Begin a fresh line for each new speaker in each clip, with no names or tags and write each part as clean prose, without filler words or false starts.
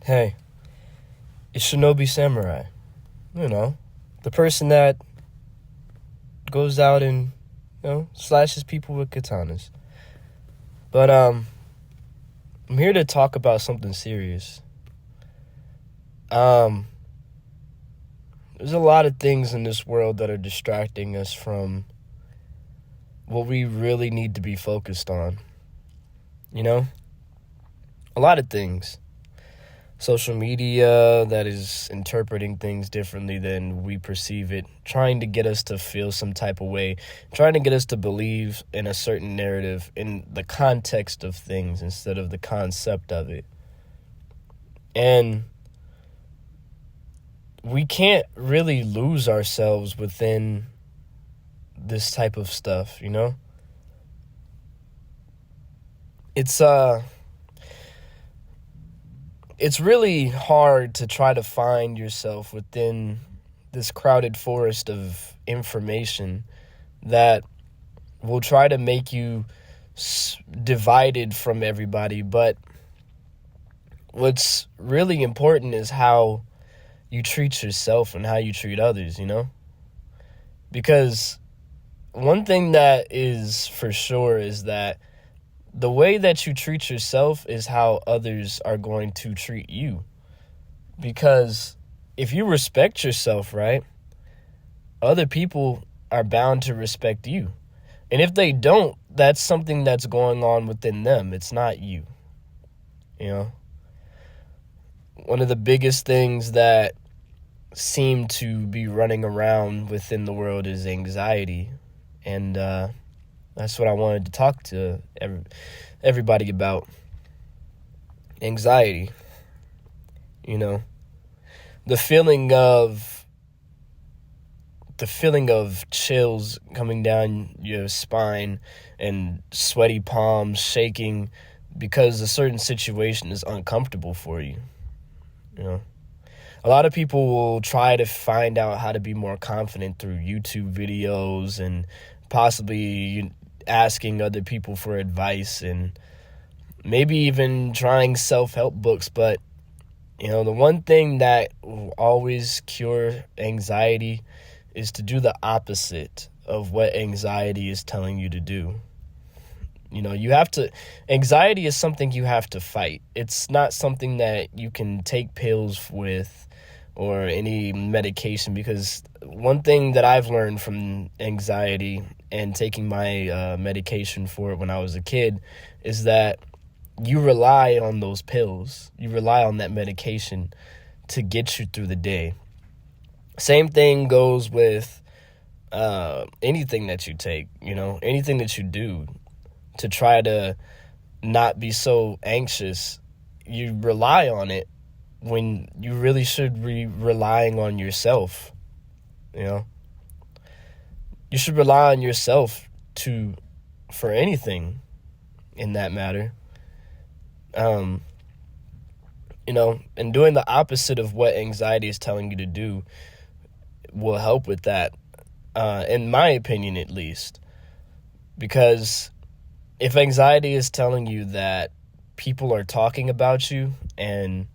Hey, it's Shinobi Samurai. You know, the person that goes out and, slashes people with katanas. But, I'm here to talk about something serious. There's a lot of things in this world that are distracting us from what we really need to be focused on. You know? A lot of things. Social media that is interpreting things differently than we perceive it, trying to get us to feel some type of way, trying to get us to believe in a certain narrative in the context of things instead of the concept of it. And we can't really lose ourselves within this type of stuff, you know? It's really hard to try to find yourself within this crowded forest of information that will try to make you divided from everybody. But what's really important is how you treat yourself and how you treat others, you know? Because one thing that is for sure is that the way that you treat yourself is how others are going to treat you. Because if you respect yourself, right, other people are bound to respect you. And if they don't, that's something that's going on within them. It's not you. You know? One of the biggest things that seem to be running around within the world is anxiety. And that's what I wanted to talk to everybody about. Anxiety. You know, the feeling of chills coming down your spine and sweaty palms shaking because a certain situation is uncomfortable for you. You know, a lot of people will try to find out how to be more confident through YouTube videos and possibly asking other people for advice and maybe even trying self-help books. But, you know, the one thing that will always cure anxiety is to do the opposite of what anxiety is telling you to do. You know, anxiety is something you have to fight. It's not something that you can take pills with or any medication, because one thing that I've learned from anxiety and taking my medication for it when I was a kid is that you rely on those pills. You rely on that medication to get you through the day. Same thing goes with anything that you take, you know, anything that you do to try to not be so anxious. You rely on it when you really should be relying on yourself, you know? You should rely on yourself for anything in that matter. You know, and doing the opposite of what anxiety is telling you to do will help with that, in my opinion at least. Because if anxiety is telling you that people are talking about you and,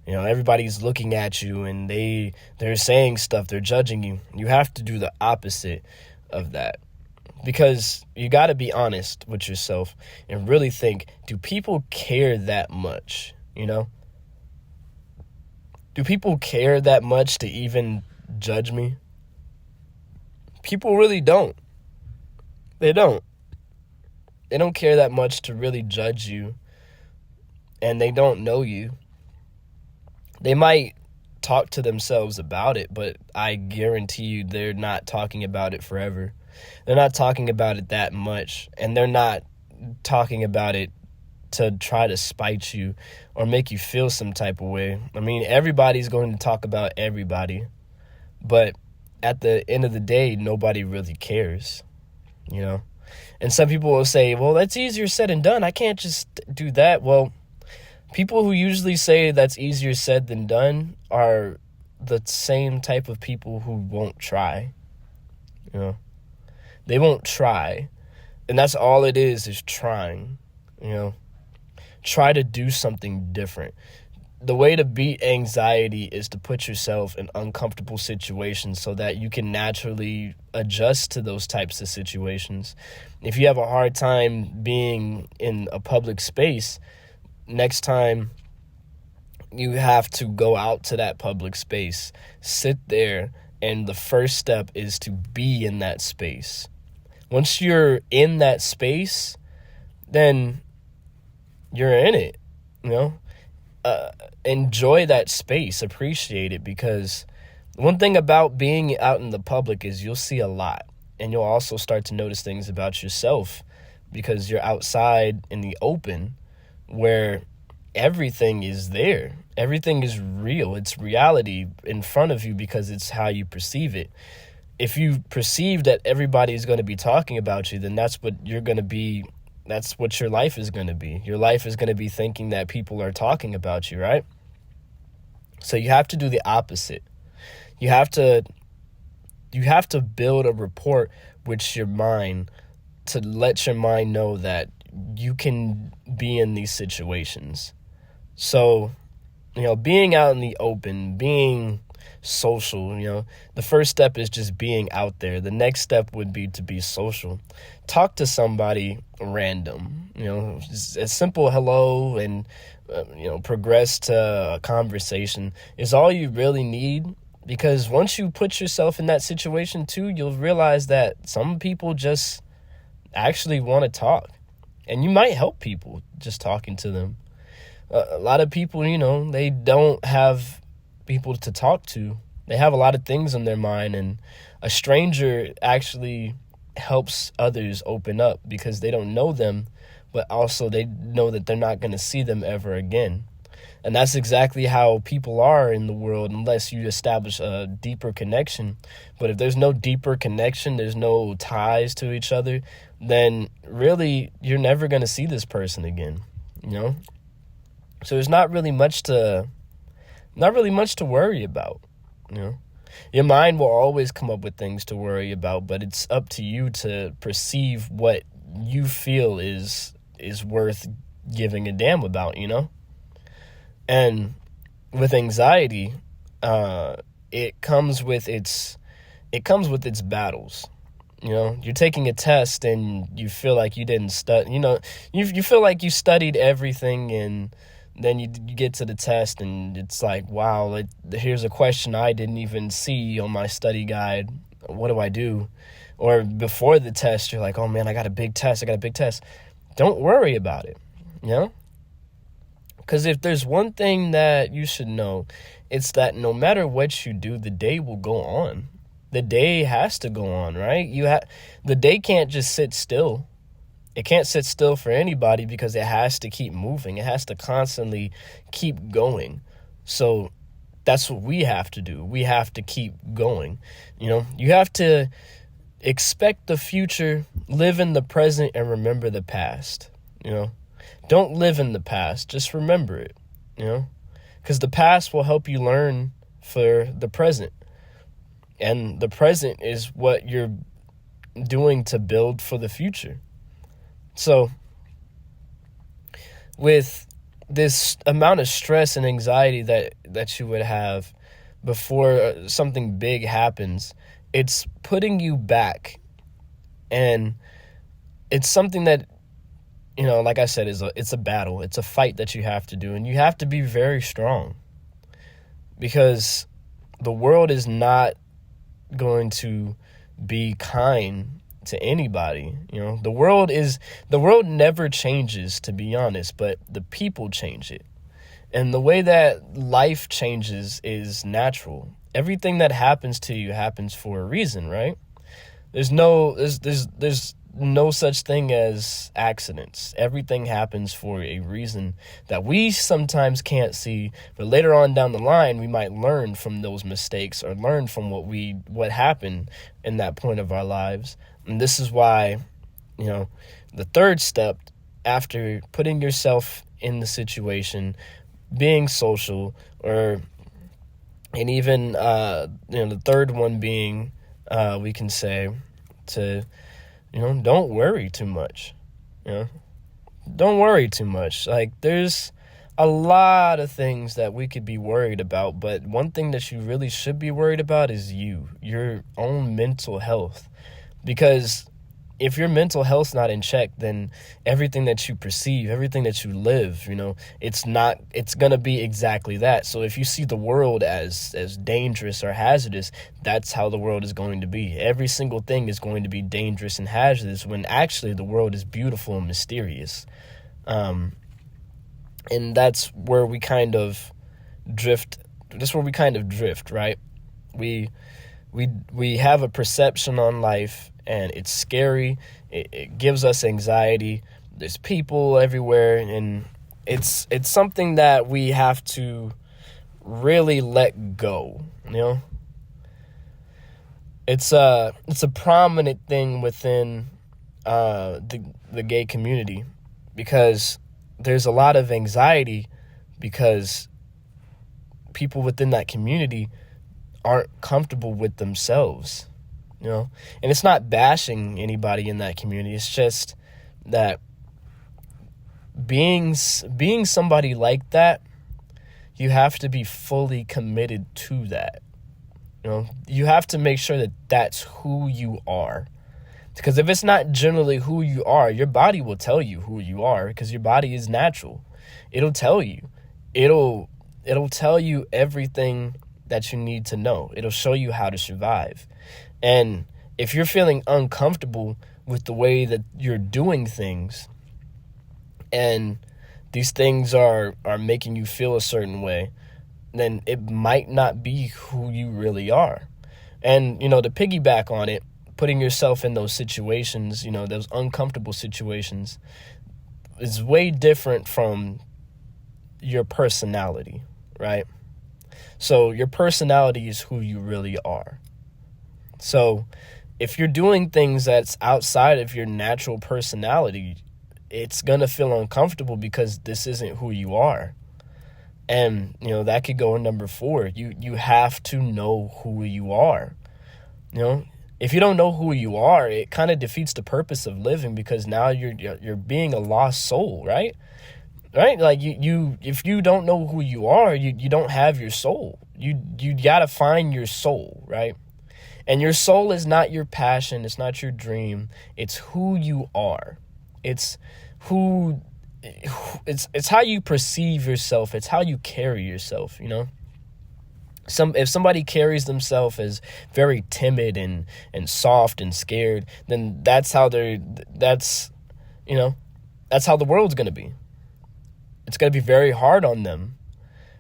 you know, everybody's looking at you and they're saying stuff, they're judging you, you have to do the opposite of that. Because you got to be honest with yourself and really think, do people care that much, you know? Do people care that much to even judge me? People really don't. They don't. They don't care that much to really judge you, and they don't know you. They might talk to themselves about it, but I guarantee you they're not talking about it forever. They're not talking about it that much, and they're not talking about it to try to spite you or make you feel some type of way. I mean, everybody's going to talk about everybody, but at the end of the day, nobody really cares, you know? And some people will say, well, that's easier said than done. I can't just do that. Well, people who usually say that's easier said than done are the same type of people who won't try, you know? They won't try. And that's all it is trying, you know? Try to do something different. the way to beat anxiety is to put yourself in uncomfortable situations so that you can naturally adjust to those types of situations. If you have a hard time being in a public space, next time you have to go out to that public space, sit there, and the first step is to be in that space. Once you're in that space, then you're in it, you know? Enjoy that space, appreciate it, because one thing about being out in the public is you'll see a lot, and you'll also start to notice things about yourself because you're outside in the open where everything is there. Everything is real. It's reality in front of you because it's how you perceive it. If you perceive that everybody is going to be talking about you, then that's what you're going to be. That's what your life is going to be. Your life is going to be thinking that people are talking about you, right? So you have to do the opposite. You have to build a rapport with your mind to let your mind know that you can be in these situations. So, being out in the open, being social, the first step is just being out there. The next step would be to be social. Talk to somebody random, just a simple hello and, progress to a conversation is all you really need. Because once you put yourself in that situation too, you'll realize that some people just actually want to talk. And you might help people just talking to them. A lot of people, they don't have people to talk to. They have a lot of things on their mind, and a stranger actually helps others open up because they don't know them, but also they know that they're not going to see them ever again. And that's exactly how people are in the world unless you establish a deeper connection. But if there's no deeper connection, there's no ties to each other, then really you're never going to see this person again, So there's not really much to worry about, Your mind will always come up with things to worry about, but it's up to you to perceive what you feel is worth giving a damn about, And with anxiety, it comes with its battles. You're taking a test and you feel like you didn't study. You feel like you studied everything, and then you get to the test and it's like, wow, here's a question I didn't even see on my study guide. What do I do? Or before the test, you're like, oh man, I got a big test. Don't worry about it, Because if there's one thing that you should know, it's that no matter what you do, the day will go on. The day has to go on, right? The day can't just sit still. It can't sit still for anybody because it has to keep moving. It has to constantly keep going. So that's what we have to do. We have to keep going. You have to expect the future, live in the present, and remember the past. Don't live in the past. Just remember it, because the past will help you learn for the present. And the present is what you're doing to build for the future. So with this amount of stress and anxiety that you would have before something big happens, it's putting you back. And it's something that, like I said, it's a battle. It's a fight that you have to do. And you have to be very strong because the world is not going to be kind to anybody. The world never changes, to be honest, but the people change it. And the way that life changes is natural. Everything that happens to you happens for a reason, right? There's no such thing as accidents. Everything happens for a reason that we sometimes can't see, but later on down the line, we might learn from those mistakes or learn from what happened in that point of our lives. And this is why, the third step after putting yourself in the situation, being social, and even, the third one being, we can say to, don't worry too much. Don't worry too much. Like, there's a lot of things that we could be worried about, but one thing that you really should be worried about is your own mental health. Because if your mental health's not in check, then everything that you perceive, everything that you live, it's going to be exactly that. So if you see the world as dangerous or hazardous, that's how the world is going to be. Every single thing is going to be dangerous and hazardous when actually the world is beautiful and mysterious. And that's where we kind of drift. That's where we kind of drift, right? We have a perception on life, and it's scary. It gives us anxiety. There's people everywhere, and it's something that we have to really let go. It's a prominent thing within the gay community, because there's a lot of anxiety because people within that community aren't comfortable with themselves, and it's not bashing anybody in that community. It's just that being somebody like that, you have to be fully committed to that. You have to make sure that that's who you are. Because if it's not generally who you are, your body will tell you who you are, because your body is natural. It'll tell you. It'll tell you everything that you need to know. It'll show you how to survive. And if you're feeling uncomfortable with the way that you're doing things, and these things are making you feel a certain way, then it might not be who you really are. And, to piggyback on it, putting yourself in those situations, those uncomfortable situations, is way different from your personality, right? So your personality is who you really are. So if you're doing things that's outside of your natural personality, it's going to feel uncomfortable because this isn't who you are. And, that could go in number 4. You have to know who you are. If you don't know who you are, it kind of defeats the purpose of living, because now you're being a lost soul, right? Right? Like if you don't know who you are, you don't have your soul. You got to find your soul, right? And your soul is not your passion. It's not your dream. It's who you are. It's how you perceive yourself. It's how you carry yourself, If somebody carries themselves as very timid and soft and scared, then that's how that's how the world's going to be. It's going to be very hard on them,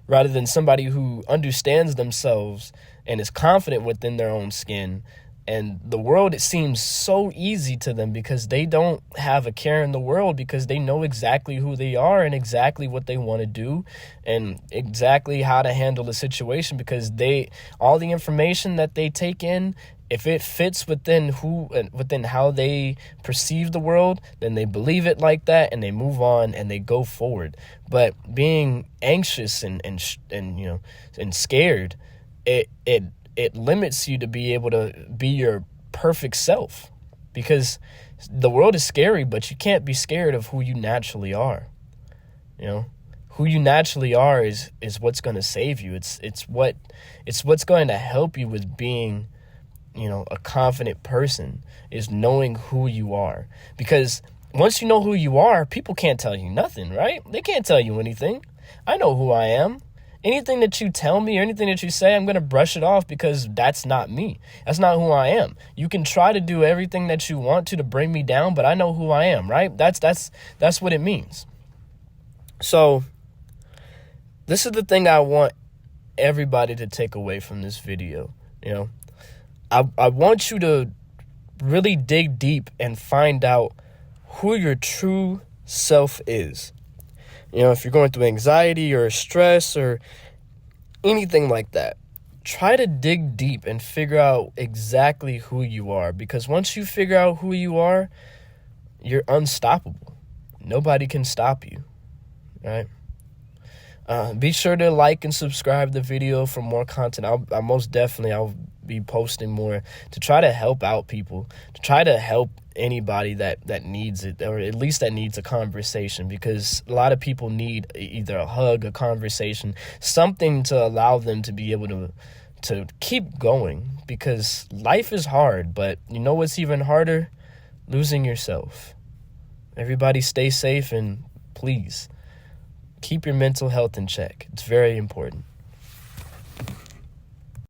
rather than somebody who understands themselves and is confident within their own skin. And the world, it seems so easy to them because they don't have a care in the world, because they know exactly who they are and exactly what they want to do and exactly how to handle the situation, because all the information that they take in, if it fits within how they perceive the world, then they believe it like that and they move on and they go forward. But being anxious and scared, it limits you to be able to be your perfect self, because the world is scary, but you can't be scared of who you naturally are. Who you naturally are is what's going to save you. It's what's going to help you with being, a confident person, is knowing who you are. Because once you know who you are, people can't tell you nothing, right? They can't tell you anything. I know who I am. Anything that you tell me or anything that you say, I'm going to brush it off, because that's not me. That's not who I am. You can try to do everything that you want to bring me down, but I know who I am, right? That's what it means. So this is the thing I want everybody to take away from this video. I want you to really dig deep and find out who your true self is. If you're going through anxiety or stress or anything like that, try to dig deep and figure out exactly who you are. Because once you figure out who you are, you're unstoppable. Nobody can stop you, right? Be sure to like and subscribe the video for more content. I'll be posting more to try to help out people, to try to help anybody that needs it, or at least that needs a conversation, because a lot of people need either a hug, a conversation, something to allow them to be able to keep going, because life is hard. But you know what's even harder? Losing yourself. Everybody stay safe, and please keep your mental health in check. It's very important.